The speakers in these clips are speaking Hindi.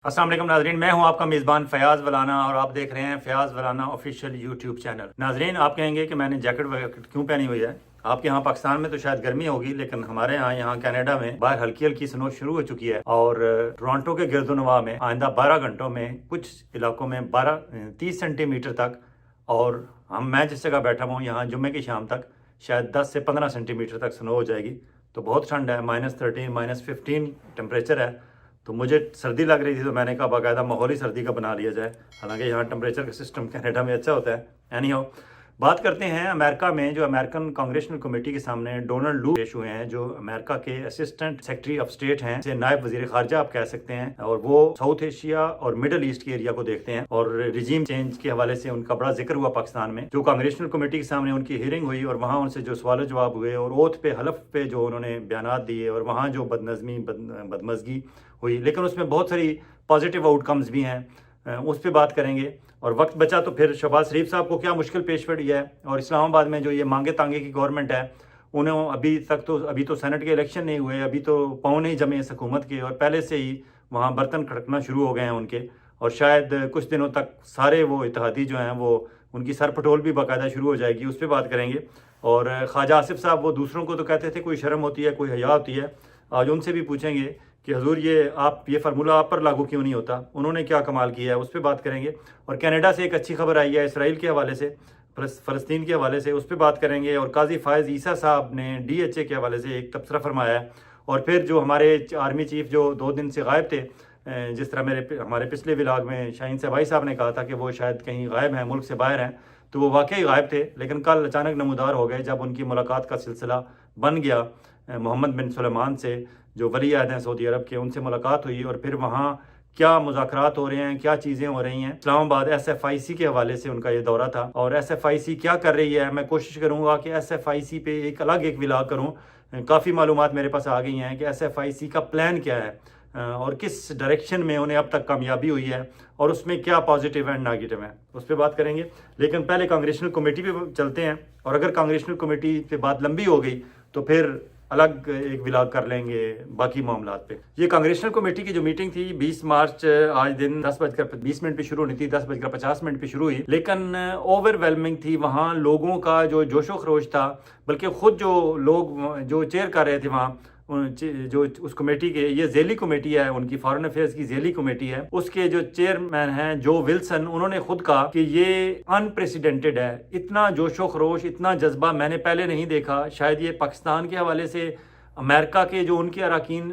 अस्सलाम वालेकुम नाजरीन, मैं हूं आपका मेज़बान फ़याज़ वलाना और आप देख रहे हैं फ़याज़ वलाना ऑफिशियल यूट्यूब चैनल। नाजरीन, आप कहेंगे कि मैंने जैकेट वैकेट क्यों पहनी हुई है। आपके यहाँ पाकिस्तान में तो शायद गर्मी होगी, लेकिन हमारे यहाँ कनाडा में बाहर हल्की हल्की स्नो शुरू हो चुकी है और टोरंटो के गिरदोनवा में आइंदा 12 घंटों में कुछ इलाकों में 30 सेंटीमीटर तक, और मैं जिस जगह बैठा हूँ यहाँ जुम्मे की शाम तक शायद 10 से 15 सेंटीमीटर तक स्नो हो जाएगी। तो बहुत ठंड है, -13 -15 टेम्परेचर है। तो मुझे सर्दी लग रही थी, तो मैंने कहा बाकायदा माहौली सर्दी का बना लिया जाए। हालांकि यहाँ टेम्परेचर का सिस्टम कनाडा में अच्छा होता है। एनी हाउ, बात करते हैं अमेरिका में जो अमेरिकन कांग्रेशनल कमेटी के सामने डोनाल्ड लू पेश हुए हैं, जो अमेरिका के असिस्टेंट सेक्रेटरी ऑफ स्टेट हैं, से नायब वजीर खारजा आप कह सकते हैं, और वो साउथ एशिया और मिडल ईस्ट के एरिया को देखते हैं। और रिजीम चेंज के हवाले से उनका बड़ा जिक्र हुआ पाकिस्तान में। जो कांग्रेशनल कमेटी के सामने उनकी हियरिंग हुई और वहाँ उनसे जो सवाल जवाब हुए और ओथ पे हलफ पे जो उन्होंने बयान दिए और वहाँ जो बदमजगी हुई, लेकिन उसमें बहुत सारी पॉजिटिव आउटकम्स भी हैं, उस पर बात करेंगे। और वक्त बचा तो फिर शहबाज शरीफ साहब को क्या मुश्किल पेश पड़ी है, और इस्लामाबाद में जो ये मांगे तांगे की गवर्नमेंट है, उन्हें अभी तो सेनेट के इलेक्शन नहीं हुए, अभी तो पाँव नहीं जमे इस हुकूमत के, और पहले से ही वहाँ बर्तन खड़कना शुरू हो गए हैं उनके। और शायद कुछ दिनों तक सारे वो इत्तेहादी जो हैं वो उनकी सर पटोल भी बाकायदा शुरू हो जाएगी, उस पर बात करेंगे। और ख्वाजा आसिफ साहब, वो दूसरों को तो कहते थे कोई शर्म होती है, कोई हया होती है, आज उनसे भी पूछेंगे कि हजूर ये फार्मूला आप पर लागू क्यों नहीं होता, उन्होंने क्या कमाल किया है, उस पर बात करेंगे। और कनाडा से एक अच्छी खबर आई है इसराइल के हवाले से, फ़लस्तीन के हवाले से, उस पर बात करेंगे। और काजी फ़ायज़ ईसा साहब ने DHA के हवाले से एक तबसरा फरमाया है। और फिर जो हमारे आर्मी चीफ जो 2 दिन से गायब थे, जिस तरह हमारे पिछले व्लॉग में शाहीन सबाई साहब ने कहा था कि वो शायद कहीं गायब हैं, मुल्क से बाहर हैं, तो वो वाकई गायब थे, लेकिन कल अचानक नमूदार हो गए जब उनकी मुलाकात का सिलसिला बन गया मोहम्मद बिन सुलेमान से, जो वली अहद हैं सऊदी अरब के, उनसे मुलाकात हुई। और फिर वहाँ क्या मुज़ाकरात हो रहे हैं, क्या चीज़ें हो रही हैं। इस्लामाबाद SFIC के हवाले से उनका ये दौरा था, और SFIC क्या कर रही है, मैं कोशिश करूँगा कि SFIC पे एक व्लॉग करूँ। काफ़ी मालूमात मेरे पास आ गई हैं कि SFIC का प्लान क्या है और किस डायरेक्शन में उन्हें अब तक कामयाबी हुई है, और उसमें क्या पॉजिटिव एंड नेगेटिव है, उस पर बात करेंगे। लेकिन पहले कांग्रेशनल कमेटी पे चलते हैं, और अगर कांग्रेशनल कमेटी पे बात लंबी हो गई तो फिर अलग एक व्लॉग कर लेंगे बाकी मामलात पे। ये कांग्रेशनल कमेटी की जो मीटिंग थी 20 मार्च, आज दिन 10:20 पे शुरू होनी थी, 10:50 पे शुरू हुई, लेकिन ओवरवेलमिंग थी। वहाँ लोगों का जो जोशो खरोश था, बल्कि खुद जो लोग जो चेयर कर रहे थे वहाँ, जो उस कमेटी के, ये जेली कमेटी है, उनकी फॉरेन अफेयर्स की जेली कमेटी है, उसके जो चेयरमैन हैं जो विल्सन, उन्होंने खुद कहा कि ये अनप्रेसिडेंटेड है। इतना जोशो खरोश, इतना जज्बा मैंने पहले नहीं देखा। शायद ये पाकिस्तान के हवाले से अमेरिका के जो उनके अरकान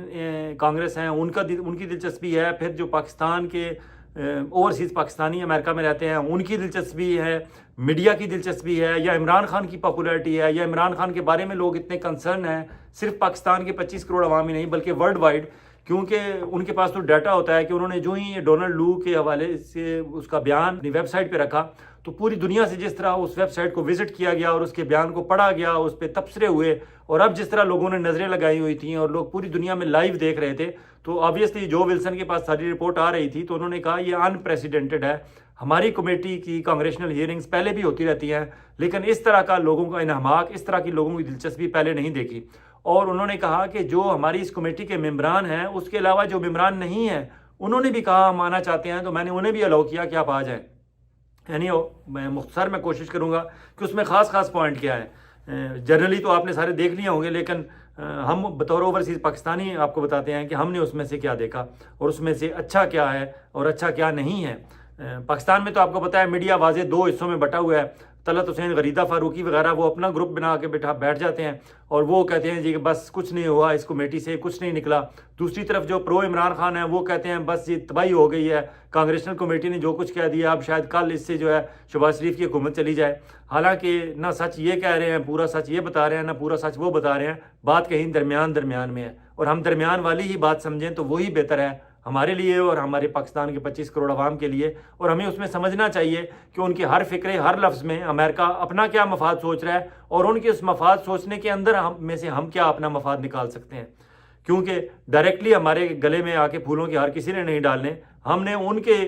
कांग्रेस हैं उनकी दिलचस्पी है, फिर जो पाकिस्तान के ओवरसीज़ पाकिस्तानी अमेरिका में रहते हैं उनकी दिलचस्पी है, मीडिया की दिलचस्पी है, या इमरान खान की पॉपुलैरिटी है, या इमरान खान के बारे में लोग इतने कंसर्न हैं, सिर्फ पाकिस्तान के 25 करोड़ आवाम ही नहीं बल्कि वर्ल्ड वाइड, क्योंकि उनके पास तो डाटा होता है कि उन्होंने जो ही डोनाल्ड लू के हवाले से उसका बयान अपनी वेबसाइट पे रखा, तो पूरी दुनिया से जिस तरह उस वेबसाइट को विजिट किया गया और उसके बयान को पढ़ा गया, उस पर तबसरे हुए, और अब जिस तरह लोगों ने नज़रें लगाई हुई थी और लोग पूरी दुनिया में लाइव देख रहे थे, तो ऑब्वियसली जो विल्सन के पास सारी रिपोर्ट आ रही थी, तो उन्होंने कहा ये अनप्रेसिडेंटेड है। हमारी कमेटी की कांग्रेशनल हियरिंग्स पहले भी होती रहती हैं, लेकिन इस तरह का लोगों का इन्हमाक, इस तरह की लोगों की दिलचस्पी पहले नहीं देखी। और उन्होंने कहा कि जो हमारी इस कमेटी के मेम्बरान हैं, उसके अलावा जो मेम्बरान नहीं हैं, उन्होंने भी कहा हम आना चाहते हैं, तो मैंने उन्हें भी अलाउ किया कि आप आ जाएँ। यानी मैं मुख्तसर में कोशिश करूँगा कि उसमें ख़ास पॉइंट क्या है। जनरली तो आपने सारे देख लिए होंगे, लेकिन हम बतौर ओवरसीज़ पाकिस्तानी आपको बताते हैं कि हमने उसमें से क्या देखा और उसमें से अच्छा क्या है और अच्छा क्या नहीं है। पाकिस्तान में तो आपको पता है मीडिया वाज़े 2 हिस्सों में बटा हुआ है। तलत हुसैन, गरीदा फारूकी वगैरह वो अपना ग्रुप बना के बैठ जाते हैं और वो कहते हैं जी कि बस कुछ नहीं हुआ, इस कमेटी से कुछ नहीं निकला। दूसरी तरफ जो प्रो इमरान खान है वो कहते हैं बस ये तबाही हो गई है, कांग्रेशनल कमेटी ने जो कुछ कह दिया, अब शायद कल इससे जो है शहबाज शरीफ की हुकूमत चली जाए। हालांकि ना सच ये कह रहे हैं, पूरा सच ये बता रहे हैं, ना पूरा सच वो बता रहे हैं, बात कहीं दरमियान में है, और हम दरमियान वाली ही बात समझें तो वही बेहतर है हमारे लिए और हमारे पाकिस्तान के 25 करोड़ आवाम के लिए। और हमें उसमें समझना चाहिए कि उनकी हर फिक्रे, हर लफ्ज़ में अमेरिका अपना क्या मफाद सोच रहा है, और उनके उस मफाद सोचने के अंदर हम क्या अपना मफाद निकाल सकते हैं। क्योंकि डायरेक्टली हमारे गले में आके फूलों के हार किसी ने नहीं डालने, हमने उनके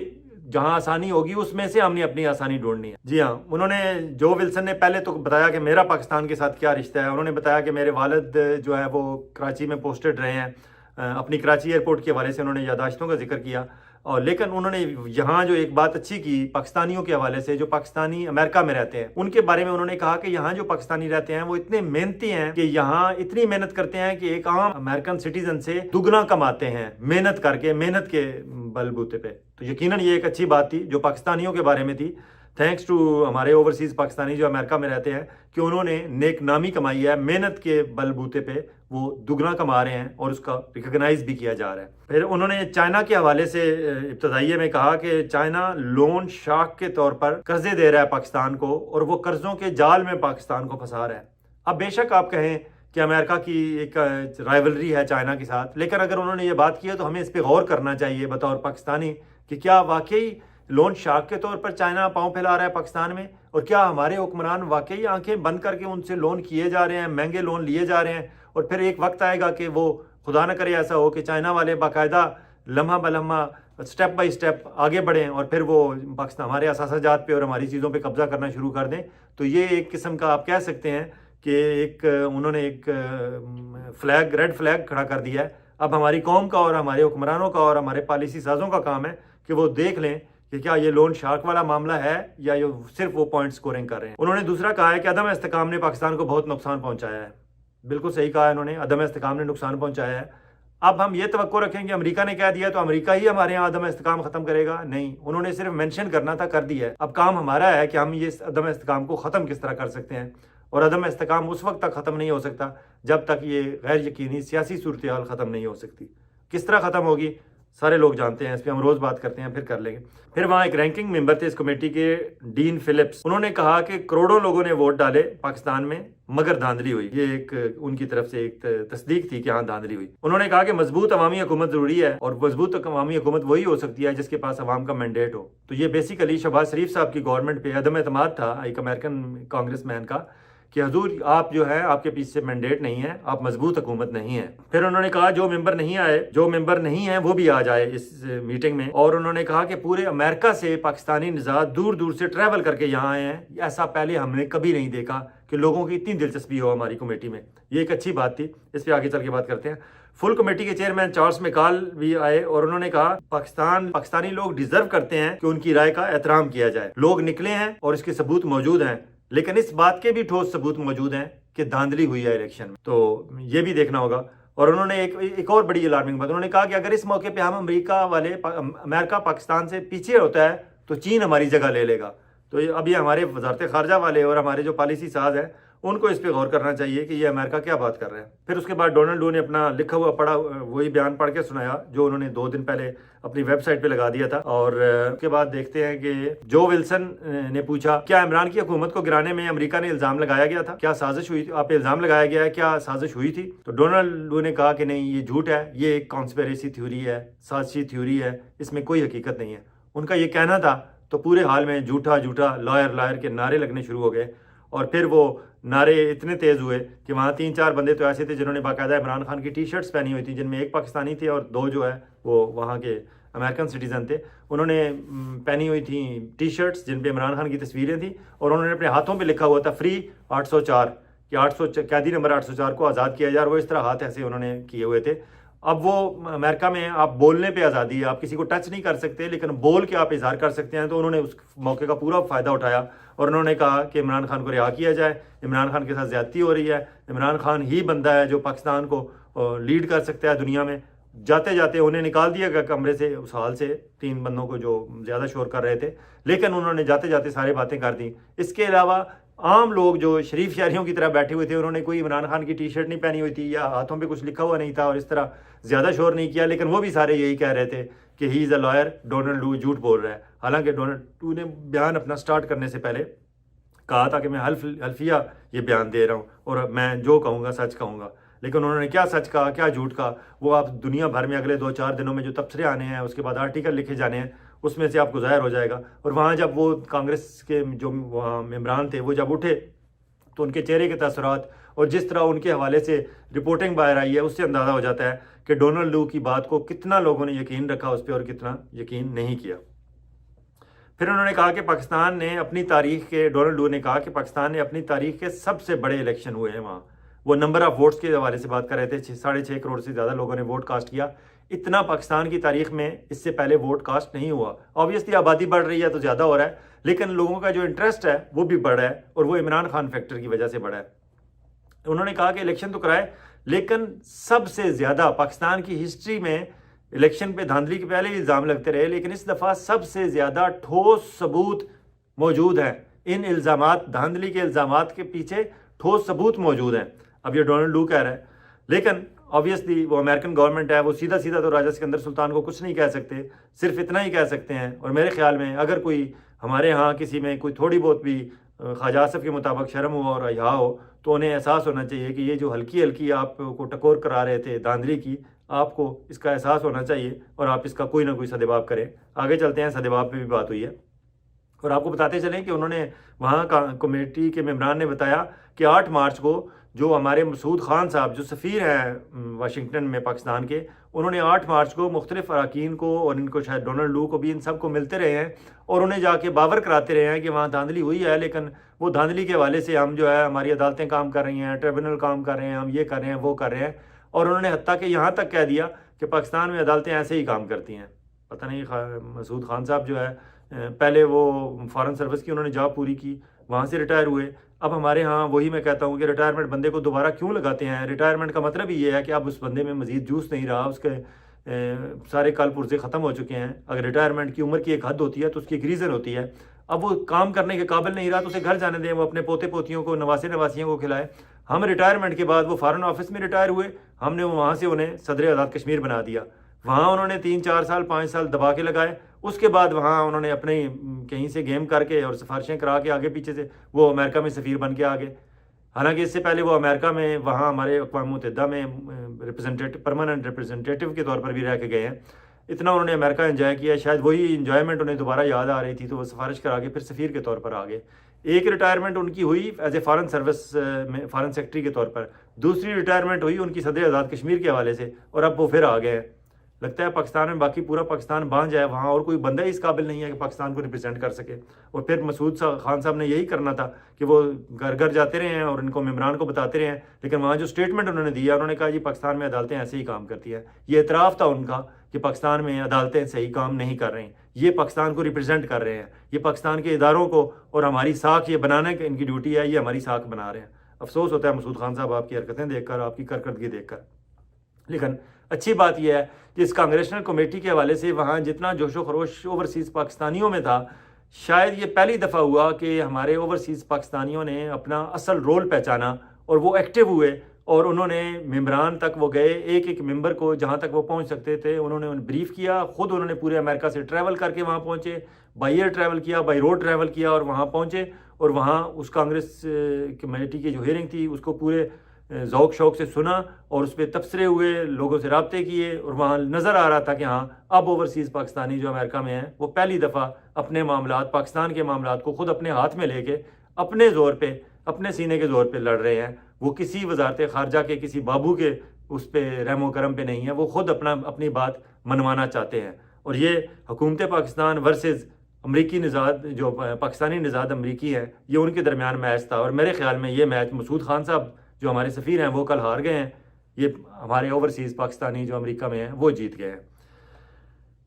जहाँ आसानी होगी उसमें से हमने अपनी आसानी ढूंढनी है। जी हाँ, उन्होंने जो विल्सन ने पहले तो बताया कि मेरा पाकिस्तान के साथ क्या रिश्ता है। उन्होंने बताया कि मेरे वालिद जो है वो कराची में पोस्टेड रहे हैं, अपनी कराची एयरपोर्ट के हवाले से उन्होंने यादाश्तों का जिक्र किया। और लेकिन उन्होंने यहाँ जो एक बात अच्छी की पाकिस्तानियों के हवाले से, जो पाकिस्तानी अमेरिका में रहते हैं उनके बारे में उन्होंने कहा कि यहाँ जो पाकिस्तानी रहते हैं वो इतने मेहनती हैं कि यहाँ इतनी मेहनत करते हैं कि एक आम अमेरिकन सिटीजन से दुगना कमाते हैं मेहनत करके, मेहनत के बलबूते पे। तो यकीनन ये एक अच्छी बात थी जो पाकिस्तानियों के बारे में थी। थैंक्स टू हमारे ओवरसीज पाकिस्तानी जो अमेरिका में रहते हैं कि उन्होंने नेक नामी कमाई है, मेहनत के बलबूते पे वो दुगना कमा रहे हैं और उसका रिकॉग्नाइज भी किया जा रहा है। फिर उन्होंने चाइना के हवाले से इब्तदाइये में कहा कि चाइना लोन शार्क के तौर पर कर्जे दे रहा है पाकिस्तान को और वो कर्जों के जाल में पाकिस्तान को फंसा रहा है। अब बेशक आप कहें कि अमेरिका की एक राइवलरी है चाइना के साथ, लेकिन अगर उन्होंने ये बात की है तो हमें इस पर गौर करना चाहिए बतौर पाकिस्तानी कि क्या वाकई लोन शार्क के तौर पर चाइना पांव फैला रहा है पाकिस्तान में, और क्या हमारे हुक्मरान वाकई आंखें बंद करके उनसे लोन किए जा रहे हैं, महंगे लोन लिए जा रहे हैं, और फिर एक वक्त आएगा कि वो खुदा न करे ऐसा हो कि चाइना वाले बाकायदा लम्हा बलम्हा स्टेप बाय स्टेप आगे बढ़ें और फिर वो पाकिस्तान हमारे असासाजात पे और हमारी चीज़ों पे कब्जा करना शुरू कर दें। तो ये एक किस्म का आप कह सकते हैं कि एक उन्होंने एक फ्लैग, रेड फ्लैग खड़ा कर दिया है। अब हमारी कौम का और हमारे हुक्मरानों का और हमारे पॉलिसी साजों का काम है कि वो देख लें कि क्या ये लोन शार्क वाला मामला है या ये सिर्फ वो पॉइंट स्कोरिंग कर रहे हैं। उन्होंने दूसरा कहा है कि अदम इस्तेकाम ने पाकिस्तान को बहुत नुकसान पहुंचाया है। बिल्कुल सही कहा है उन्होंने, अदम इस्तेकाम ने नुकसान पहुंचाया है। अब हम ये तवक्को रखें कि अमेरिका ने कह दिया तो अमेरिका ही हमारे यहाँ अदम इस्तेकाम खत्म करेगा? नहीं, उन्होंने सिर्फ मेंशन करना था, कर दिया है। अब काम हमारा है कि हम ये अदम इस्तेकाम को ख़त्म किस तरह कर सकते हैं, और अदम इस्तेकाम उस वक्त तक ख़त्म नहीं हो सकता जब तक ये गैर यकीनी सियासी सूरत हाल ख़त्म नहीं हो सकती। किस तरह ख़त्म होगी सारे लोग जानते हैं, इस पर हम रोज़ बात करते हैं, फिर कर लेंगे। फिर वहाँ एक रैंकिंग मेंबर थे इस कमेटी के, डीन फिलिप्स, उन्होंने कहा कि करोड़ों लोगों ने वोट डाले पाकिस्तान में मगर धांधली हुई। ये एक उनकी तरफ से एक तस्दीक थी कि हाँ धांधली हुई। उन्होंने कहा कि मजबूत अवामी हुकूमत जरूरी है और मजबूत अवामी हुकूमत वही हो सकती है जिसके पास अवाम का मैंडेट हो। तो ये बेसिकली शहबाज शरीफ साहब की गवर्नमेंट पे अदम एतमाद था एक अमेरिकन कांग्रेसमैन का कि हजूर आप जो है आपके पीछे मैंडेट नहीं है, आप मजबूत हुकूमत नहीं है। फिर उन्होंने कहा जो मेंबर नहीं आए, जो मेंबर नहीं है वो भी आ जाए इस मीटिंग में। और उन्होंने कहा कि पूरे अमेरिका से पाकिस्तानी निज़ात दूर दूर से ट्रैवल करके यहाँ आए हैं, ऐसा पहले हमने कभी नहीं देखा कि लोगों की इतनी दिलचस्पी हो हमारी कमेटी में। ये एक अच्छी बात थी, इस पर आगे चल के बात करते हैं। फुल कमेटी के चेयरमैन चार्ल्स मैकाल भी आए और उन्होंने कहा पाकिस्तानी लोग डिजर्व करते हैं कि उनकी राय का एहतराम किया जाए। लोग निकले हैं और इसके सबूत मौजूद हैं, लेकिन इस बात के भी ठोस सबूत मौजूद हैं कि धांधली हुई है इलेक्शन में, तो ये भी देखना होगा। और उन्होंने एक और बड़ी अलार्मिंग बात उन्होंने कहा कि अगर इस मौके पे हम अमेरिका पाकिस्तान से पीछे होता है तो चीन हमारी जगह ले लेगा। तो अब ये हमारे वजारत खारजा वाले और हमारे जो पॉलिसी साज है उनको इस पर गौर करना चाहिए कि ये अमेरिका क्या बात कर रहा है। फिर उसके बाद डोनाल्ड लू ने अपना लिखा हुआ पढ़ा वही बयान पढ़ के सुनाया जो उन्होंने 2 दिन पहले अपनी वेबसाइट पे लगा दिया था। और उसके बाद देखते हैं कि जो विल्सन ने पूछा क्या इमरान की हुकूमत को गिराने में अमेरिका ने इल्जाम लगाया गया था, क्या साजिश हुई थी, आप इल्जाम लगाया गया है, क्या साजिश हुई थी? तो डोनाल्ड लू ने कहा कि नहीं, ये झूठ है, ये एक कॉन्स्पिरेसी थ्योरी है, साजिशी थ्योरी है, इसमें कोई हकीकत नहीं है। उनका ये कहना था तो पूरे हाल में झूठा झूठा लॉयर के नारे लगने शुरू हो गए। और फिर वो नारे इतने तेज़ हुए कि वहाँ 3-4 बंदे तो ऐसे थे जिन्होंने बाकायदा इमरान खान की टी-शर्ट्स पहनी हुई थी, जिनमें एक पाकिस्तानी थे और 2 जो है वो वहाँ के अमेरिकन सिटीज़न थे। उन्होंने पहनी हुई थी टी-शर्ट्स जिन पे इमरान खान की तस्वीरें थी और उन्होंने अपने हाथों पे लिखा हुआ था फ्री 804 कि 800 कैदी नंबर 804 को आज़ाद किया जाए। और वो इस तरह हाथ ऐसे उन्होंने किए हुए थे। अब वो अमेरिका में आप बोलने पे आज़ादी है, आप किसी को टच नहीं कर सकते लेकिन बोल के आप इजहार कर सकते हैं। तो उन्होंने उस मौके का पूरा फ़ायदा उठाया और उन्होंने कहा कि इमरान खान को रिहा किया जाए, इमरान खान के साथ ज़्यादती हो रही है, इमरान खान ही बंदा है जो पाकिस्तान को लीड कर सकता है दुनिया में। जाते जाते उन्हें निकाल दिया गया कमरे से उस हाल से, 3 बंदों को जो ज़्यादा शोर कर रहे थे, लेकिन उन्होंने जाते जाते सारी बातें कर दी। इसके अलावा आम लोग जो शरीफ शहरियों की तरह बैठे हुए थे, उन्होंने कोई इमरान खान की टी-शर्ट नहीं पहनी हुई थी या हाथों पे कुछ लिखा हुआ नहीं था और इस तरह ज़्यादा शोर नहीं किया, लेकिन वो भी सारे यही कह रहे थे कि he is a lawyer, Donald लू झूठ बोल रहा है। हालांकि डोनाल्ड लू ने बयान अपना स्टार्ट करने से पहले कहा था कि मैं हल्फिया ये बयान दे रहा हूँ और मैं जो कहूँगा सच कहूँगा, लेकिन उन्होंने क्या सच कहा क्या झूठ कहा वो आप दुनिया भर में अगले 2-4 दिनों में जो तबसरे आने हैं, उसके बाद आर्टिकल लिखे जाने हैं, उसमें से आपको ज़ाहिर हो जाएगा। और वहाँ जब वो कांग्रेस के जो वहाँ मेम्बरान थे वो जब उठे तो उनके चेहरे के तसरात और जिस तरह उनके हवाले से रिपोर्टिंग बाहर आई है उससे अंदाज़ा हो जाता है कि डोनाल्ड लू की बात को कितना लोगों ने यकीन रखा उस पर और कितना यकीन नहीं किया। फिर उन्होंने कहा कि पाकिस्तान ने अपनी तारीख के, डोनाल्ड लू ने कहा कि पाकिस्तान ने अपनी तारीख के सबसे बड़े इलेक्शन हुए हैं वहाँ। वो नंबर ऑफ वोट्स के हवाले से बात कर रहे थे, 6.5 करोड़ से ज़्यादा लोगों ने वोट कास्ट किया। इतना पाकिस्तान की तारीख में इससे पहले वोट कास्ट नहीं हुआ। ऑब्वियसली आबादी बढ़ रही है तो ज़्यादा हो रहा है, लेकिन लोगों का जो इंटरेस्ट है वो भी बढ़ रहा है, और वो इमरान खान फैक्टर की वजह से बढ़ा है। उन्होंने कहा कि इलेक्शन तो कराए, लेकिन सबसे ज़्यादा पाकिस्तान की हिस्ट्री में इलेक्शन पे धांधली के पहले भी इल्ज़ाम लगते रहे, लेकिन इस दफ़ा सबसे ज़्यादा ठोस सबूत मौजूद हैं। इन इल्ज़ामात, धांधली के इल्ज़ामात के पीछे ठोस सबूत मौजूद हैं। अब ये डोनाल्ड लू कह रहा है, लेकिन ऑब्वियसली वो अमेरिकन गवर्नमेंट है, वो सीधा सीधा तो राजा सिकंदर सुल्तान को कुछ नहीं कह सकते, सिर्फ इतना ही कह सकते हैं। और मेरे ख्याल में अगर कोई हमारे यहाँ किसी में कोई थोड़ी बहुत भी ख्वाजा आसिफ के मुताबिक शर्म हो और हया हो, तो उन्हें एहसास होना चाहिए कि ये जो हल्की हल्की आपको टकोर करा रहे थे धांधली की, आपको इसका एहसास होना चाहिए और आप इसका कोई ना कोई सदेबाब करें। आगे चलते हैं, सदेबाब पे भी बात हुई है। और आपको बताते चलें कि उन्होंने वहाँ का कमेटी के मेम्बरान ने बताया कि 8 मार्च को जो हमारे मसूद खान साहब जो सफ़ीर हैं वाशिंगटन में पाकिस्तान के, उन्होंने 8 मार्च को मुख्तलिफ अरकान को और इनको शायद डोनाल्ड लू को भी, इन सब को मिलते रहे हैं और उन्हें जाके बावर कराते रहे हैं कि वहाँ धांधली हुई है, लेकिन वो धांधली के हवाले से हम जो है हमारी अदालतें काम कर रही हैं, ट्रिब्यूनल काम कर रहे हैं, हम ये कर रहे हैं, वो कर रहे हैं। और उन्होंने हत्ता कि यहाँ तक कह दिया कि पाकिस्तान में अदालतें ऐसे ही काम करती हैं। पता नहीं मसूद खान साहब जो है पहले वो फॉरेन सर्विस की उन्होंने जॉब पूरी की, वहाँ से रिटायर हुए। अब हमारे यहाँ वही मैं कहता हूँ कि रिटायरमेंट बंदे को दोबारा क्यों लगाते हैं। रिटायरमेंट का मतलब ही ये है कि अब उस बंदे में मजीद जूस नहीं रहा, उसके सारे कल पुर्जे ख़त्म हो चुके हैं। अगर रिटायरमेंट की उम्र की एक हद होती है तो उसकी एक रीज़न होती है। अब वो काम करने के काबिल नहीं रहा तो उसे घर जाने दें, वो अपने पोते पोतियों को, नवासे नवासियों को खिलाए। हम रिटायरमेंट के बाद वो फॉरेन ऑफिस में रिटायर हुए, हमने वहाँ से उन्हें सदर आज़ाद कश्मीर बना दिया। वहाँ उन्होंने 3-4 साल 5 साल दबा के लगाए, उसके बाद वहाँ उन्होंने अपने कहीं से गेम करके और सिफारिशें करा के आगे पीछे से वो अमेरिका में सफ़ीर बन के आ गए। हालांकि इससे पहले वो अमेरिका में वहाँ हमारे अक़वाम मुत्तहिदा में रिप्रेजेंटेटिव, परमानेंट रिप्रेजेंटेटिव के तौर पर भी रह के गए हैं। इतना उन्होंने अमेरिका एंजॉय किया, शायद वही इंजॉयमेंट उन्हें दोबारा याद आ रही थी तो वो सिफारिश करा के फिर सफ़ीर के तौर पर आ गए। एक रिटायरमेंट उनकी हुई एज ए फॉरेन सर्विस में फॉरेन सेक्रेटरी के तौर पर, दूसरी रिटायरमेंट हुई उनकी सदर आज़ाद कश्मीर के हवाले से, और अब वो फिर आ गए हैं। लगता है पाकिस्तान में बाकी पूरा पाकिस्तान बांझ है, वहाँ और कोई बंदा ही इस काबिल नहीं है कि पाकिस्तान को रिप्रेजेंट कर सके। और फिर मसूद खान साहब ने यही करना था कि वो घर घर जाते रहे हैं और इनको मेम्बरान को बताते रहे हैं, लेकिन वहाँ जो स्टेटमेंट उन्होंने दिया, उन्होंने कहा जी पाकिस्तान में अदालतें ऐसे ही काम करती हैं। ये इतराफ़ था उनका कि पाकिस्तान में अदालतें सही काम नहीं कर रही, ये पाकिस्तान को रिप्रेजेंट कर रहे हैं, ये पाकिस्तान के इदारों को और हमारी साख ये बनाने की इनकी ड्यूटी है, ये हमारी साख बना रहे हैं। अफसोस होता है मसूद खान साहब आपकी हरकतें देखकर, आपकी कारकर्दगी देखकर। लेकिन अच्छी बात यह है कि इस कांग्रेशनल कमेटी के हवाले से वहाँ जितना जोशो खरोश ओवरसीज़ पाकिस्तानियों में था, शायद ये पहली दफ़ा हुआ कि हमारे ओवरसीज़ पाकिस्तानियों ने अपना असल रोल पहचाना और वो एक्टिव हुए और उन्होंने मेम्बरान तक वो गए, एक एक मेंबर को जहाँ तक वो पहुँच सकते थे उन्होंने ब्रीफ किया। ख़ुद उन्होंने पूरे अमेरिका से ट्रैवल करके वहाँ पहुँचे, बाई एयर ट्रैवल किया, बाई रोड ट्रैवल किया और वहाँ पहुँचे। और वहाँ उस कांग्रेस कमेटी की जो हियरिंग थी उसको पूरे ज़ौक़ शौक़ से सुना और उस पर तबसरे हुए, लोगों से रब्ते किए और वहाँ नज़र आ रहा था कि हाँ अब ओवरसीज़ पाकिस्तानी जो अमेरिका में हैं वो पहली दफ़ा अपने मामलात, पाकिस्तान के मामलात को ख़ुद अपने हाथ में लेके अपने ज़ोर पे, अपने सीने के ज़ोर पे लड़ रहे हैं। वो किसी वजारत ख़ारजा के, किसी बाबू के उस पर रहमो करम पे नहीं है, वो ख़ुद अपनी बात मनवाना चाहते हैं। और ये हुकूमत पाकिस्तान वर्सेस अमरीकी निज़ाद, जो पाकिस्तानी निज़ाद अमरीकी है, ये उनके दरमियान मैच था। और मेरे ख्याल में ये मैच मसूद खान साहब जो हमारे सफ़ीर हैं वो कल हार गए हैं, ये हमारे ओवरसीज़ पाकिस्तानी जो अमेरिका में हैं वो जीत गए हैं।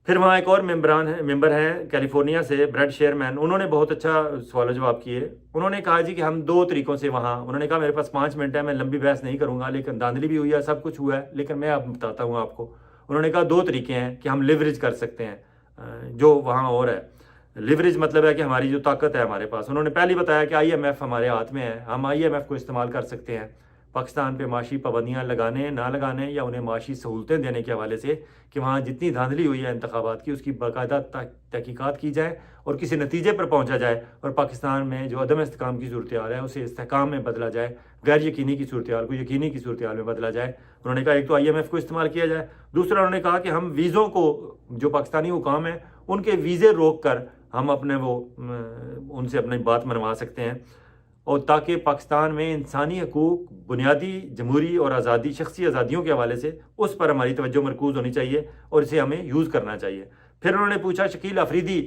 फिर वहाँ एक और मेंबर हैं कैलिफोर्निया से, ब्रेड शेयरमैन, उन्होंने बहुत अच्छा सवाल जवाब किए। उन्होंने कहा जी कि हम 2 तरीक़ों से वहाँ, उन्होंने कहा मेरे पास 5 मिनट है, मैं लंबी बहस नहीं करूँगा, लेकिन धांधली भी हुई है, सब कुछ हुआ है, लेकिन मैं अब बताता हूँ आपको। उन्होंने कहा 2 तरीके हैं कि हम लिवरेज कर सकते हैं जो वहाँ और है। लिवरेज मतलब है कि हमारी जो ताकत है हमारे पास। उन्होंने पहले बताया कि IMF हमारे हाथ में है, हम IMF को इस्तेमाल कर सकते हैं पाकिस्तान पे माशी पाबंदियाँ लगाने ना लगाने या उन्हें माशी सहूलतें देने के हवाले से, कि वहाँ जितनी धांधली हुई है इंतखाबात की उसकी बाकायदा तहकीकात की जाए और किसी नतीजे पर पहुँचा जाए और पाकिस्तान में जो अदम इस्तेकाम की सूरत हाल है उसे इस्तेकाम में बदला जाए, गैर यकीनी की सूरत हाल को यकीनी की सूरत हाल में बदला जाए। उन्होंने कहा एक तो IMF को इस्तेमाल किया जाए, दूसरा उन्होंने कहा कि हम वीज़ों को, जो पाकिस्तानी हुकाम है उनके वीज़े रोक कर हम अपने उनसे अपनी बात मनवा सकते हैं, और ताकि पाकिस्तान में इंसानी हकूक़, बुनियादी जमहूरी और आज़ादी, शख्सी आज़ादियों के हवाले से उस पर हमारी तवज्जो मरकूज़ होनी चाहिए और इसे हमें यूज़ करना चाहिए। फिर उन्होंने पूछा शकील अफरीदी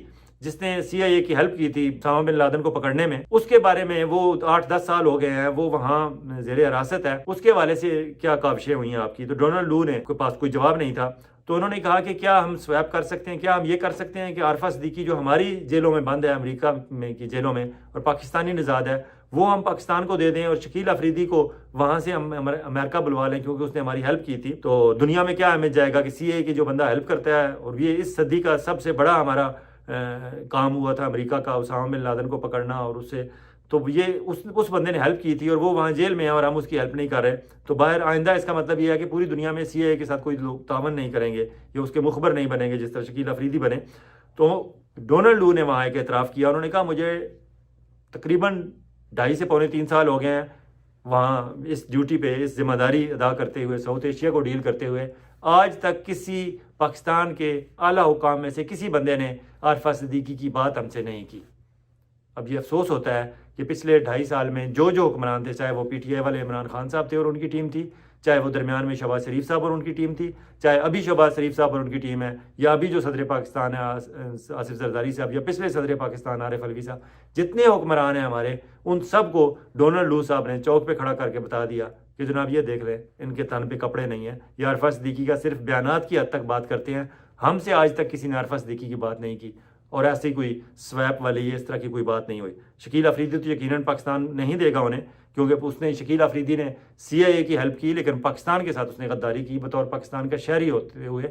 जिसने CIA की हेल्प की थी उसामा बिन लादेन को पकड़ने में, उसके बारे में, वो 8-10 साल हो गए हैं, वो वहाँ ज़ेरे हिरासत है, उसके हवाले से क्या काविशें हुई हैं आपकी। तो डोनाल्ड लू ने के पास कोई जवाब नहीं था। तो उन्होंने कहा कि क्या हम स्वैप कर सकते हैं, क्या हम ये कर सकते हैं कि आरफा सिद्दीकी जो हमारी जेलों में बंद है, अमेरिका में की जेलों में, और पाकिस्तानी निज़ाद है, वो हम पाकिस्तान को दे दें और शकील अफरीदी को वहाँ से हम अमेरिका बुलवा लें क्योंकि उसने हमारी हेल्प की थी। तो दुनिया में क्या इमेज जाएगा कि सीए की जो बंदा हेल्प करता है, और ये इस सदी का सबसे बड़ा हमारा काम हुआ था अमेरिका का, उसामा बिन लादेन को पकड़ना, और उससे तो ये उस बंदे ने हेल्प की थी और वो वहाँ जेल में है और हम उसकी हेल्प नहीं कर रहे। तो बाहर आइंदा इसका मतलब ये है कि पूरी दुनिया में सीआईए के साथ कोई लोग तावन नहीं करेंगे या उसके मुखबर नहीं बनेंगे जिस तरह शकील अफरीदी बने। तो डोनाल्ड लू ने वहाँ एक एतराफ़ किया, उन्होंने कहा मुझे तकरीबन 2.5 से पौने 3 साल हो गए हैं वहाँ इस ड्यूटी पे, इस जिम्मेदारी अदा करते हुए, साउथ एशिया को डील करते हुए। आज तक किसी पाकिस्तान के आला हुकाम में से किसी बंदे ने आरफा सिद्दीकी की बात हमसे नहीं की। अब ये अफसोस होता है कि पिछले 2.5 साल में जो हुक्मरान थे, चाहे वो पीटीआई वाले इमरान खान साहब थे और उनकी टीम थी, चाहे वो दरमियान में शहबाज शरीफ साहब और उनकी टीम थी, चाहे अभी शहबाज शरीफ साहब और उनकी टीम है, या अभी जो सदर पाकिस्तान है आसिफ जरदारी साहब, या पिछले सदर पाकिस्तान आरिफ अलवी साहब, जितने हुक्मरान हैं हमारे, उन सब को डोनाल्ड लू साहब ने चौक पे खड़ा करके बता दिया कि जनाब ये देख लें, इनके तन पे कपड़े नहीं हैं, ये आरफा सिद्दीकी का सिर्फ बयानात की हद तक बात करते हैं, हमसे आज तक किसी ने आरफा सिद्दीकी की बात नहीं की। और ऐसी कोई स्वैप वाली इस तरह की कोई बात नहीं हुई। शकील अफरीदी तो यकीनन पाकिस्तान नहीं देगा उन्हें, क्योंकि उसने, शकील अफरीदी ने सीआईए की हेल्प की, लेकिन पाकिस्तान के साथ उसने गद्दारी की बतौर पाकिस्तान का शहरी होते हुए।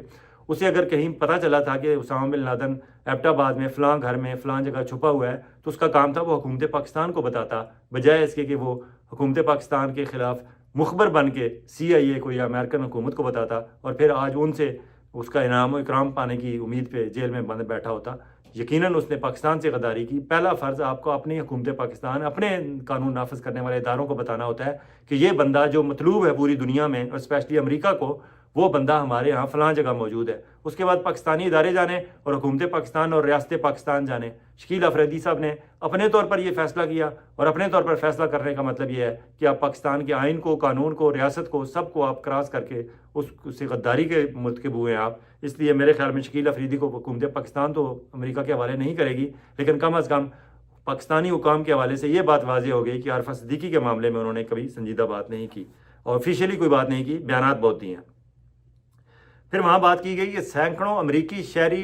उसे अगर कहीं पता चला था कि उसामा बिन लादेन एबटाबाद में फ़लाँ घर में फ़लाँ जगह छुपा हुआ है, तो उसका काम था वो हुकूमत पाकिस्तान को बताता, बजाय इसके कि वो हुकूमत पाकिस्तान के ख़िलाफ़ मुखबर बन के सीआईए को या अमेरिकन हुकूमत को बताता और फिर आज उनसे उसका इनाम इकराम पाने की उम्मीद पे जेल में बंद बैठा होता। यकीनन उसने पाकिस्तान से गद्दारी की। पहला फ़र्ज़ आपको अपनी हुकूमत पाकिस्तान, अपने कानून नाफिज करने वाले इदारों को बताना होता है कि ये बंदा जो मतलूब है पूरी दुनिया में और स्पेशली अमेरिका को, वो बंदा हमारे यहाँ फ़लाँ जगह मौजूद है। उसके बाद पाकिस्तानी इदारे जाने और हुकूमत पाकिस्तान और रियासत पाकिस्तान जाने। शकील अफरीदी साहब ने अपने तौर पर यह फ़ैसला किया, और अपने तौर पर फ़ैसला करने का मतलब ये है कि आप पाकिस्तान के आइन को, कानून को, रियासत को, सबको आप क्रॉस करके उससे गद्दारी के मुर्तकिब हुए हैं आप। इसलिए मेरे ख्याल में शकील अफरीदी को हुकूमत पाकिस्तान तो अमेरिका के हवाले नहीं करेगी, लेकिन कम अज़ कम पाकिस्तानी हुकाम के हवाले से ये बात वाज़ेह हो गई कि आरफा सिद्दीकी के मामले में उन्होंने कभी संजीदा बात नहीं की और ऑफिशियली कोई बात नहीं की, बयानात बहुत दिए हैं। फिर वहाँ बात की गई कि सैकड़ों अमेरिकी शहरी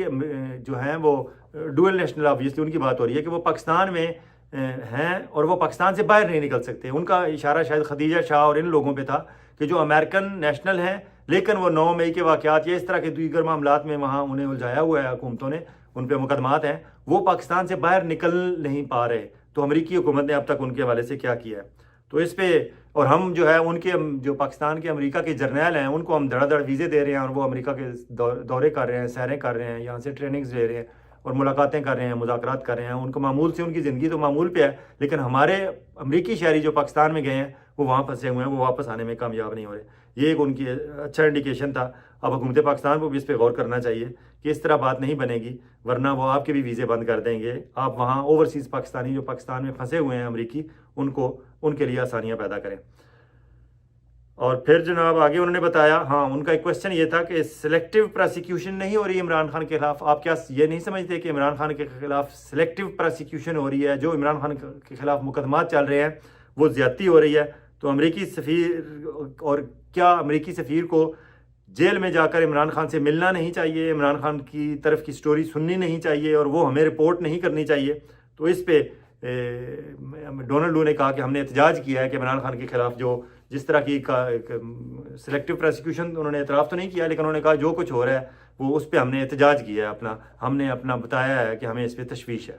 जो हैं वो डुअल नेशनल, ऑब्वियसली उनकी बात हो रही है कि वो पाकिस्तान में हैं और वो पाकिस्तान से बाहर नहीं निकल सकते। उनका इशारा शायद खदीजा शाह और इन लोगों पे था कि जो अमेरिकन नेशनल हैं, लेकिन वो 9 मई के वाक़यात या इस तरह के दीगर मामलात में वहाँ उन्हें उलझाया हुआ है हुकूमतों ने, उन पर मुकदमात हैं, वो पाकिस्तान से बाहर निकल नहीं पा रहे। तो अमेरिकी हुकूमत ने अब तक उनके हवाले से क्या किया है, तो इस पर, और हम जो है उनके जो पाकिस्तान के अमेरिका के जर्नैल हैं उनको हम धड़ाधड़ वीज़े दे रहे हैं और वो अमेरिका के दौरे कर रहे हैं, सैरें कर रहे हैं, यहाँ से ट्रेनिंग्स ले रहे हैं और मुलाकातें कर रहे हैं, मुज़ाकरात कर रहे हैं। उनको मामूल से, उनकी ज़िंदगी तो मामूल पे है, लेकिन हमारे अमेरिकी शहरी जो पाकिस्तान में गए हैं वो वहाँ फंसे हुए हैं, वो वापस आने में कामयाब नहीं हो रहे। ये एक उनकी अच्छा इंडिकेशन था। अब हुकूमत पाकिस्तान को भी इस पर गौर करना चाहिए कि इस तरह बात नहीं बनेगी, वरना वो आपके भी वीज़े बंद कर देंगे। आप वहाँ ओवरसीज़ पाकिस्तानी जो पाकिस्तान में फंसे हुए हैं अमेरिकी, उनको, उनके लिए आसानियाँ पैदा करें। और फिर जनाब आगे उन्होंने बताया, हाँ, उनका एक क्वेश्चन ये था कि सिलेक्टिव प्रोसिक्यूशन नहीं हो रही इमरान खान के खिलाफ। आप क्या ये नहीं समझते कि इमरान खान के खिलाफ सिलेक्टिव प्रोसिक्यूशन हो रही है? जो इमरान खान के खिलाफ मुकदमात चल रहे हैं वो ज़्यादती हो रही है। तो अमेरिकी सफ़ीर, और क्या अमेरिकी सफ़ीर को जेल में जाकर इमरान खान से मिलना नहीं चाहिए, इमरान खान की तरफ की स्टोरी सुननी नहीं चाहिए और वो हमें रिपोर्ट नहीं करनी चाहिए? तो इस पे डोनाल्ड लू ने कहा कि हमने एहतजाज किया है कि इमरान खान के खिलाफ जो जिस तरह की सिलेक्टिव प्रोसिक्यूशन, उन्होंने एतराफ़ तो नहीं किया, लेकिन उन्होंने कहा जो कुछ हो रहा है वो उस पर हमने एहतजाज किया है, हमने अपना बताया है कि हमें इस पर तशवीश है।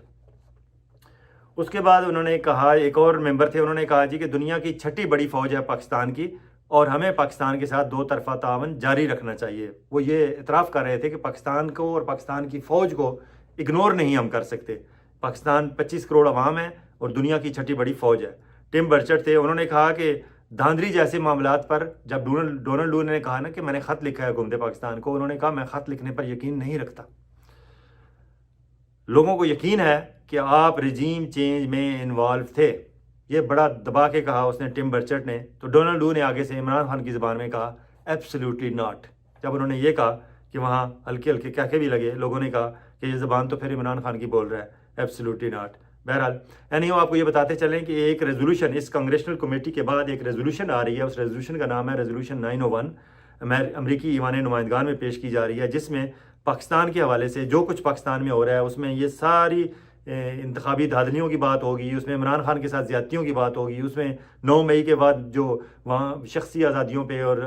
उसके बाद उन्होंने कहा, एक और मेंबर थे, उन्होंने कहा जी कि दुनिया की 6ठी बड़ी फ़ौज है पाकिस्तान की और हमें पाकिस्तान के साथ 2 तरफ़ा तावन जारी रखना चाहिए। वो ये एतराफ़ कर रहे थे कि पाकिस्तान को और पाकिस्तान की फ़ौज को इग्नोर नहीं हम कर सकते। पाकिस्तान 25 करोड़ अवाम है और दुनिया की 6ठी बड़ी फ़ौज है। टिम बर्चट थे, उन्होंने कहा कि धांधली जैसे मामलात पर जब डोनाल्ड लू ने कहा ना कि मैंने ख़त लिखा है हुकूमत पाकिस्तान को, उन्होंने कहा मैं ख़त लिखने पर यकीन नहीं रखता। लोगों को यकीन है कि आप रजीम चेंज में इन्वॉल्व थे। ये बड़ा दबा के कहा उसने, टिम बर्चट ने। तो डोनाल्ड लू ने आगे से इमरान खान की ज़बान में कहा एब्सोल्युटली नॉट। जब उन्होंने ये कहा कि वहाँ हल्के हल्के कहके भी लगे, लोगों ने कहा कि ये ज़बान तो फिर इमरान खान की बोल रहा है, एब्सोल्युटली नॉट। बहरहाल यानी वो आपको ये बताते चलें कि एक रेजोल्यूशन, इस कांग्रेशनल कमेटी के बाद एक रेजोल्यूशन आ रही है, उस रेजोल्यूशन का नाम है रेजोल्यूशन 901। अमेरिकी ईवान नुमाइंदगान में पेश की जा रही है, जिसमें पाकिस्तान के हवाले से जो कुछ पाकिस्तान में हो रहा है उसमें ये सारी इंतखाबी धांधलियों की बात होगी, उसमें इमरान खान के साथ ज़्यादतियों की बात होगी, उसमें 9 मई के बाद जो वहाँ शख्सी आज़ादियों पे और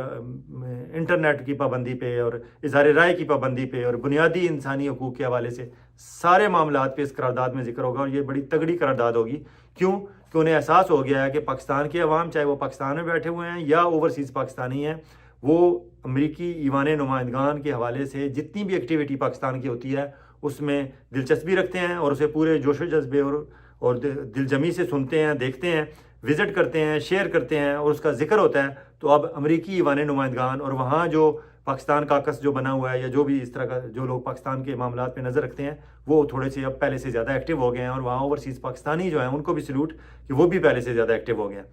इंटरनेट की पाबंदी पे और इज़हार राय की पाबंदी पे और बुनियादी इंसानी हकूक़ के हवाले से सारे मामलात पे इस करारदाद में जिक्र होगा। और ये बड़ी तगड़ी करारदाद होगी। क्यों? कि उन्हें एहसास हो गया है कि पाकिस्तान के अवाम, चाहे वो पाकिस्तान में बैठे हुए हैं या ओवरसीज़ पाकिस्तानी हैं, वो अमेरिकी ईवान नुमाइंदगान के हवाले से जितनी भी एक्टिविटी पाकिस्तान की होती है उसमें दिलचस्पी रखते हैं और उसे पूरे जोश व जज्बे और दिलजमी से सुनते हैं, देखते हैं, विज़िट करते हैं, शेयर करते हैं और उसका जिक्र होता है। तो अब अमेरिकी ईवान नुमाइंदगान और वहाँ जो पाकिस्तान काकस जो बना हुआ है या जो भी इस तरह का जो लोग पाकिस्तान के मामलात पे नज़र रखते हैं, वो थोड़े से अब पहले से ज़्यादा एक्टिव हो गए हैं। और वहाँ ओवरसीज़ पाकिस्तानी जो हैं उनको भी सल्यूट कि वो भी पहले से ज़्यादा एक्टिव हो गए हैं।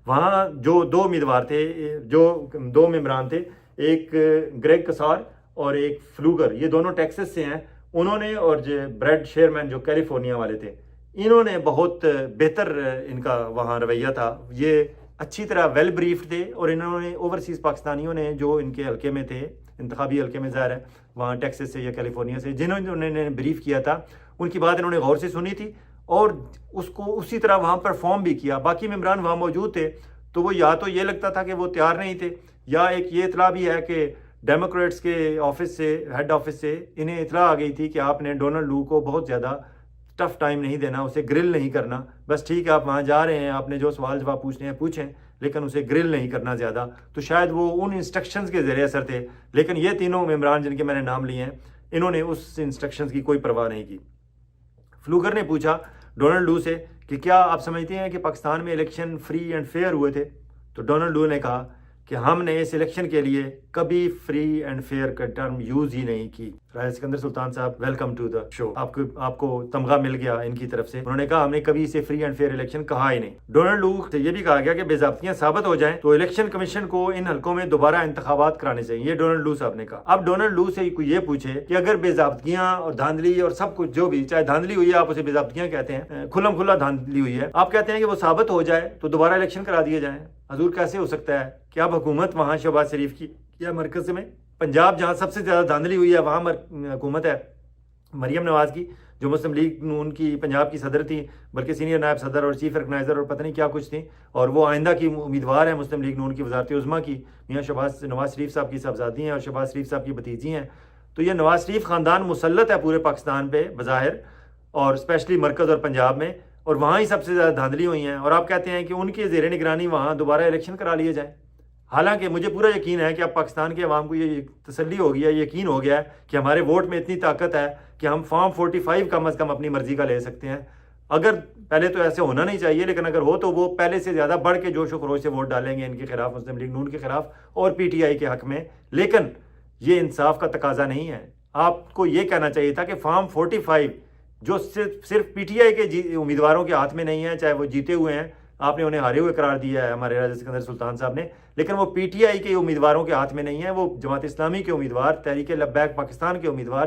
वहाँ जो 2 उम्मीदवार थे, जो 2 मेंबरान थे, एक ग्रेग कसार और एक फ्लूगर, ये दोनों टेक्सास से हैं। उन्होंने और जो ब्रैड शेरमैन जो कैलिफोर्निया वाले थे, इन्होंने बहुत बेहतर इनका वहाँ रवैया था। ये अच्छी तरह वेल ब्रीफ्ड थे और इन्होंने ओवरसीज़ पाकिस्तानियों ने जो इनके हल्के में थे, इंतखाबी हल्के में ज़ाहिर है वहाँ टेक्सास से या कैलिफोर्निया से, जिन्होंने ब्रीफ किया था उनकी बात इन्होंने गौर से सुनी थी और उसको उसी तरह वहाँ परफॉर्म भी किया। बाकी मेंबरान वहाँ मौजूद थे तो वो या तो ये लगता था कि वो तैयार नहीं थे, या एक ये इतला भी है कि डेमोक्रेट्स के ऑफिस से, हेड ऑफिस से इन्हें इतला आ गई थी कि आपने डोनाल्ड लू को बहुत ज़्यादा टफ टाइम नहीं देना, उसे ग्रिल नहीं करना। बस ठीक है, आप वहाँ जा रहे हैं, आपने जो सवाल जवाब पूछने हैं पूछें, लेकिन उसे ग्रिल नहीं करना ज़्यादा। तो शायद वो उन इंस्ट्रक्शंस के ज़रिए असर थे। लेकिन ये तीनों मेंबरान जिनके मैंने नाम लिए हैं, इन्होंने उस इंस्ट्रक्शंस की कोई परवाह नहीं की। फ्लूगर ने पूछा डोनाल्ड लू से कि क्या आप समझते हैं कि पाकिस्तान में इलेक्शन फ्री एंड फेयर हुए थे? तो डोनाल्ड लू ने कहा कि हमने इस इलेक्शन के लिए कभी फ्री एंड फेयर का टर्म यूज ही नहीं की। राजा सिकंदर सुल्तान साहब, वेलकम टू द शो। आपको तमगा मिल गया इनकी तरफ से। उन्होंने कहा हमने कभी इसे फ्री एंड फेयर इलेक्शन कहा ही नहीं। डोनाल्ड लू से ये भी कहा गया कि बेज़ाब्तियां साबित हो जाएं तो इलेक्शन कमीशन को इन हल्कों में दोबारा इंतखाबात कराने चाहिए। ये डोनाल्ड लू साहब ने कहा। अब डोनाल्ड लू से ये पूछे कि अगर बेज़ाब्तियां और धांधली और सब कुछ जो भी, चाहे धांधली हुई है, आप उसे बेज़ाब्तियां कहते हैं, खुल्लम खुल्ला धांधली हुई है, आप कहते हैं कि वो साबित हो जाए तो दोबारा इलेक्शन करा दिए जाए। हजूर कैसे हो सकता है कि अब हुकूमत वहाँ शहबाज शरीफ की या मरकज़ में, पंजाब जहाँ सबसे ज़्यादा धांधली हुई है वहाँ हुकूमत है मरियम नवाज़ की, जो मुस्लिम लीग नून की पंजाब की सदर थी, बल्कि सीनियर नायब सदर और चीफ ऑर्गेनाइज़र और पता नहीं क्या कुछ थी, और वो आइंदा की उम्मीदवार है मुस्लिम लीग नून की वज़ारत उज़्मा की। मियाँ नवाज़ शरीफ साहब की साहबजादी हैं और शहबाज शरीफ साहब की भतीजी हैं। तो ये नवाज़ शरीफ ख़ानदान मुसल्लत है पूरे पाकिस्तान पर बज़ाहिर, और स्पेशली मरकज़ और पंजाब में, और वहाँ ही सबसे ज़्यादा धांधली हुई हैं। और आप कहते हैं कि उनके ज़ेर निगरानी वहाँ दोबारा इलेक्शन करा लिए जाए। हालांकि मुझे पूरा यकीन है कि अब पाकिस्तान के अवाम को ये तसल्ली हो गया, यकीन हो गया है कि हमारे वोट में इतनी ताकत है कि हम फॉर्म 45 कम अज़ कम अपनी मर्जी का ले सकते हैं। अगर पहले तो ऐसे होना नहीं चाहिए, लेकिन अगर हो तो वो पहले से ज़्यादा बढ़ के जोश व खरोश से वोट डालेंगे इनके खिलाफ, मुस्लिम लीग नून के खिलाफ और PTI के हक में। लेकिन ये इंसाफ का तकाजा नहीं है। आपको ये कहना चाहिए था कि फॉर्म 45 जो सिर्फ PTI के उम्मीदवारों के हाथ में नहीं है, चाहे वो जीते हुए हैं, आपने उन्हें हारे हुए करार दिया है हमारे राजा सिकंदर सुल्तान साहब ने, लेकिन वो PTI के उम्मीदवारों के हाथ में नहीं है। वो जमात इस्लामी के उम्मीदवार, तहरीक लब्बैक पाकिस्तान के उम्मीदवार,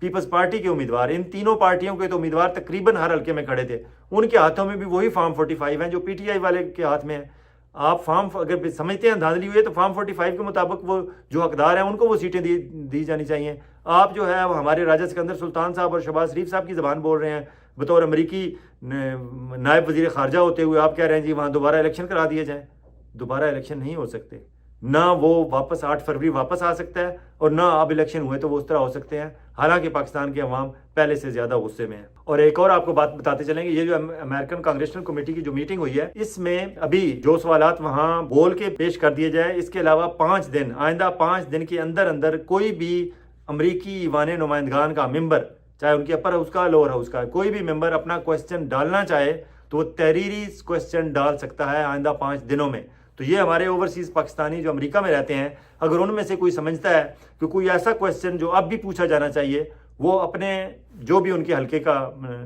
पीपल्स पार्टी के उम्मीदवार, इन तीनों पार्टियों के तो उम्मीदवार तकरीबन हर हल्के में खड़े थे। उनके हाथों में भी वही फॉर्म 45 हैं जो PTI वाले के हाथ में है। आप फॉर्म अगर समझते हैं धांधली हुई है तो फॉर्म 45 के मुताबिक वो जो हकदार हैं उनको वो सीटें दी जानी चाहिए। आप जो है वो हमारे राजा सिकंदर सुल्तान साहब और शहबाज शरीफ साहब की ज़बान बोल रहे हैं। बतौर अमरीकी नायब वज़ीर ख़ारजा होते हुए आप कह रहे हैं जी वहाँ दोबारा इलेक्शन करा दिए जाएँ। दोबारा इलेक्शन नहीं हो सकते, ना वो वापस 8 फरवरी वापस आ सकता है, और ना अब इलेक्शन हुए तो वो उस तरह हो सकते हैं। हालांकि पाकिस्तान के अवाम पहले से ज़्यादा गुस्से में है। और एक और आपको बात बताते चलेंगे, ये जो अमेरिकन कांग्रेशनल कमेटी की जो मीटिंग हुई है, इसमें अभी जो सवालात वहाँ बोल के पेश कर दिए जाए, इसके अलावा 5 दिन, आइंदा 5 दिन के अंदर अंदर कोई भी अमरीकी ईवान नुमाइंदगान का मेंबर, चाहे उनके अपर हाउस का, लोअर हाउस का, कोई भी मेंबर अपना क्वेश्चन डालना चाहे तो वो तहरीरी क्वेश्चन डाल सकता है आइंदा 5 दिनों में। तो ये हमारे ओवरसीज़ पाकिस्तानी जो अमेरिका में रहते हैं, अगर उनमें से कोई समझता है कि कोई ऐसा क्वेश्चन जो अब भी पूछा जाना चाहिए, वो अपने जो भी उनके हल्के का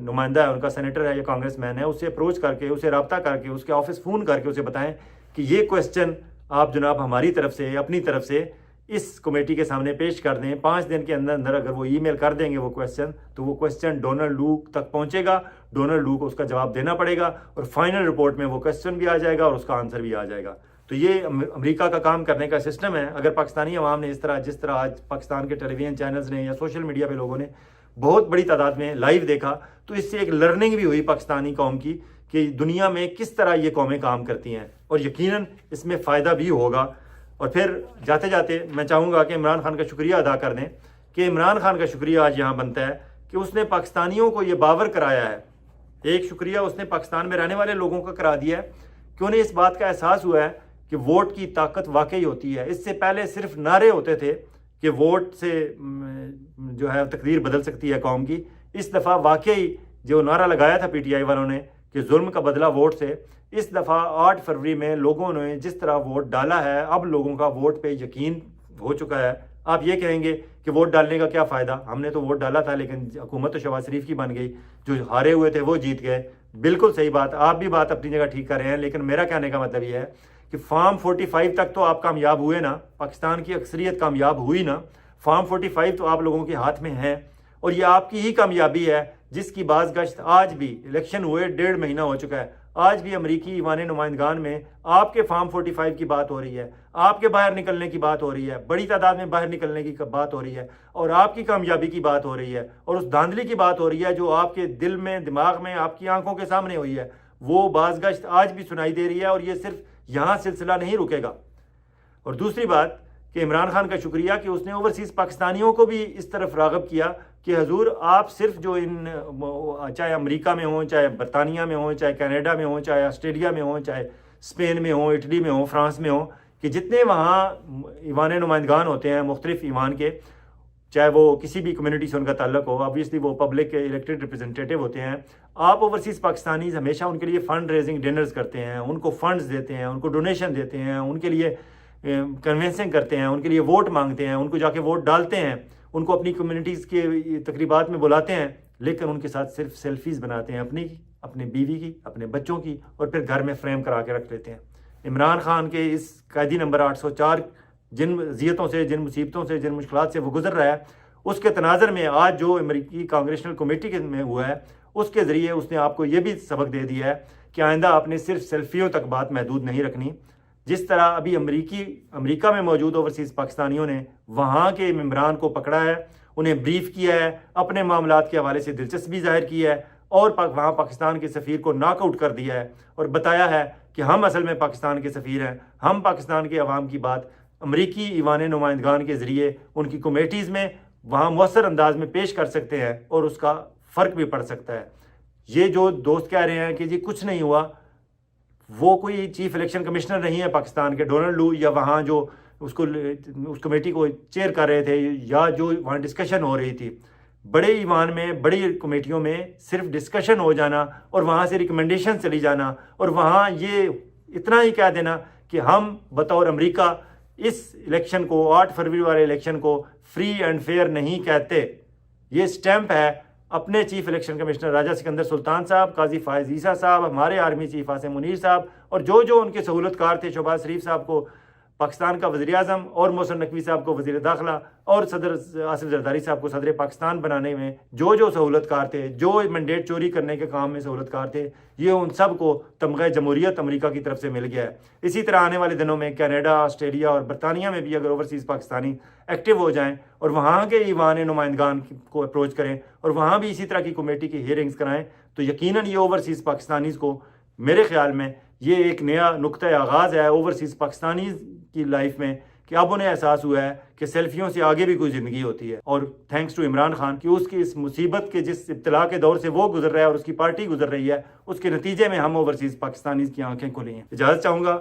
नुमाइंदा है, उनका सेनेटर है या कांग्रेसमैन है, उससे अप्रोच करके, उसे रब्ता करके, उसके ऑफिस फ़ोन करके उसे बताएं कि ये क्वेश्चन आप जनाब हमारी तरफ से, अपनी तरफ से इस कमेटी के सामने पेश कर दें। 5 दिन के अंदर अंदर अगर वो ईमेल कर देंगे वो क्वेश्चन, तो वो क्वेश्चन डोनाल्ड लू तक पहुंचेगा, डोनाल्ड लू को उसका जवाब देना पड़ेगा, और फाइनल रिपोर्ट में वो क्वेश्चन भी आ जाएगा और उसका आंसर भी आ जाएगा। तो ये अमेरिका का काम करने का सिस्टम है। अगर पाकिस्तानी अवाम ने इस तरह, जिस तरह आज पाकिस्तान के टेलीविज़न चैनल्स ने या सोशल मीडिया पे लोगों ने बहुत बड़ी तादाद में लाइव देखा, तो इससे एक लर्निंग भी हुई पाकिस्तानी कौम की कि दुनिया में किस तरह ये कौमें काम करती हैं, और यकीनन इसमें फ़ायदा भी होगा। और फिर जाते जाते मैं चाहूँगा कि इमरान खान का शुक्रिया अदा कर दें कि इमरान खान का शुक्रिया आज यहाँ बनता है कि उसने पाकिस्तानियों को ये बावर कराया है। एक शुक्रिया उसने पाकिस्तान में रहने वाले लोगों का करा दिया है कि उन्हें इस बात का एहसास हुआ है कि वोट की ताकत वाकई होती है। इससे पहले सिर्फ नारे होते थे कि वोट से जो है तकदीर बदल सकती है कौम की। इस दफ़ा वाकई जो नारा लगाया था पीटीआई वालों ने कि जुल्म का बदला वोट से, इस दफ़ा 8 फरवरी में लोगों ने जिस तरह वोट डाला है, अब लोगों का वोट पे यकीन हो चुका है। आप ये कहेंगे कि वोट डालने का क्या फ़ायदा, हमने तो वोट डाला था लेकिन हुकूमत तो शहबाज शरीफ की बन गई, जो हारे हुए थे वो जीत गए। बिल्कुल सही बात, आप भी बात अपनी जगह ठीक कर रहे हैं, लेकिन मेरा कहने का मतलब ये है कि फार्म 45 तक तो आप कामयाब हुए ना, पाकिस्तान की अक्सरियत कामयाब हुई ना। फार्म 45 तो आप लोगों के हाथ में है, और ये आपकी ही कामयाबी है जिसकी बाज़गश्त आज भी, इलेक्शन हुए 1.5 महीना हो चुका है, आज भी अमरीकी ईवान नुमाइंदगान में आपके फार्म 45 की बात हो रही है, आपके बाहर निकलने की बात हो रही है, बड़ी तादाद में बाहर निकलने की बात हो रही है, और आपकी कामयाबी की बात हो रही है, और उस धांधली की बात हो रही है जो आपके दिल में, दिमाग में, आपकी आंखों के सामने हुई है। वो बाज़गश्त आज भी सुनाई दे रही है, और ये सिर्फ यहाँ सिलसिला नहीं रुकेगा। और दूसरी बात कि इमरान खान का शुक्रिया कि उसने ओवरसीज़ पाकिस्तानियों को भी इस तरफ राग़ब किया कि हजूर आप सिर्फ जो इन, चाहे अमेरिका में हों, चाहे बरतानिया में हों, चाहे कनाडा में हों, चाहे ऑस्ट्रेलिया में हों, चाहे स्पेन में हों, इटली में हों, फ्रांस में हों, कि जितने वहाँ ईवान नुमाइंदगान होते हैं मुख्तलिफ ईमान के, चाहे वो किसी भी कम्युनिटी से उनका ताल्लुक हो, ऑब्वियसली वो पब्लिक के इलेक्टेड रिप्रेजेंटेटिव होते हैं, आप ओवरसीज़ पाकिस्तानीज़ हमेशा उनके लिए फ़ंड रेजिंग डिनर्स करते हैं, उनको फंड्स देते हैं, उनको डोनेशन देते हैं, उनके लिए कन्वेंसिंग करते हैं, उनके लिए वोट मांगते हैं, उनको जाके वोट डालते हैं, उनको अपनी कम्युनिटीज़ के तकरीबात में बुलाते हैं, लेकिन उनके साथ सिर्फ सेल्फीज़ बनाते हैं, अपनी की, अपने बीवी की, अपने बच्चों की, और फिर घर में फ्रेम करा के रख लेते हैं। इमरान खान के इस कैदी नंबर 804 जिन अजियतों से, जिन मुसीबतों से, जिन मुश्किलात से वो गुजर रहा है, उसके तनाज़र में आज जो अमेरिकी कांग्रेशनल कमेटी के में हुआ है, उसके ज़रिए उसने आपको ये भी सबक दे दिया है कि आइंदा आपने सिर्फ सेल्फियों तक बात महदूद नहीं रखनी। जिस तरह अभी अमेरिका में मौजूद ओवरसीज़ पाकिस्तानियों ने वहाँ के मेम्बरान को पकड़ा है, उन्हें ब्रीफ किया है, अपने मामलात के हवाले से दिलचस्पी जाहिर की है, और वहाँ पाकिस्तान के सफ़ीर को नॉकआउट कर दिया है, और बताया है कि हम असल में पाकिस्तान के सफ़ीर हैं, हम पाकिस्तान के अवाम की बात अमरीकी ईवान नुमाइंदगान के ज़रिए उनकी कमेटीज़ में वहाँ मौसर अंदाज में पेश कर सकते हैं, और उसका फ़र्क भी पड़ सकता है। ये जो दोस्त कह रहे हैं कि जी कुछ नहीं हुआ, वो कोई चीफ इलेक्शन कमिश्नर नहीं है पाकिस्तान के, डोनाल्ड लू, या वहाँ जो उस कमेटी को चेयर कर रहे थे, या जो वहाँ डिस्कशन हो रही थी। बड़े ईवान में, बड़ी कमेटियों में सिर्फ डिस्कशन हो जाना और वहाँ से रिकमेंडेशन चली जाना, और वहाँ ये इतना ही कह देना कि हम बतौर अमेरिका इस इलेक्शन को, 8 फरवरी वाले इलेक्शन को फ्री एंड फेयर नहीं कहते। ये स्टैंप है अपने चीफ इलेक्शन कमिश्नर राजा सिकंदर सुल्तान साहब, काजी फायज ईसा साहब, हमारे आर्मी चीफ आसिम मुनीर साहब, और जो उनके सहूलतकार थे, शहबाज शरीफ साहब को पाकिस्तान का वज़ीर आज़म, और मोहसिन नकवी साहब को वज़ीर दाखिला, और सदर आसिफ जरदारी साहब को सदर पाकिस्तान बनाने में जो सहूलतकार थे, जो मैंडेट चोरी करने के काम में सहूलतकार थे, ये उन सब को तमग़े जमहूरियत अमेरिका की तरफ से मिल गया है। इसी तरह आने वाले दिनों में कनाडा, ऑस्ट्रेलिया और बरतानिया में भी अगर ओवरसीज़ पाकिस्तानी एक्टिव हो जाएँ और वहाँ के ईवान नुमाइंदगान को अप्रोच करें, और वहाँ भी इसी तरह की कमेटी की हियरिंग्स कराएँ, तो यकीनन ये ओवरसीज़ पाकिस्तानीज़ को, मेरे ख्याल में ये एक नया नुक्ता आगाज़ है ओवरसीज़ पाकिस्तानीज़ की लाइफ में, कि अब उन्हें एहसास हुआ है कि सेल्फियों से आगे भी कोई ज़िंदगी होती है। और थैंक्स टू इमरान खान कि उसकी इस मुसीबत के, जिस इब्तला के दौर से वो गुजर रहा है और उसकी पार्टी गुजर रही है, उसके नतीजे में हम ओवरसीज़ पाकिस्तानीज़ की आंखें खुली हैं। इजाज़त चाहूँगा।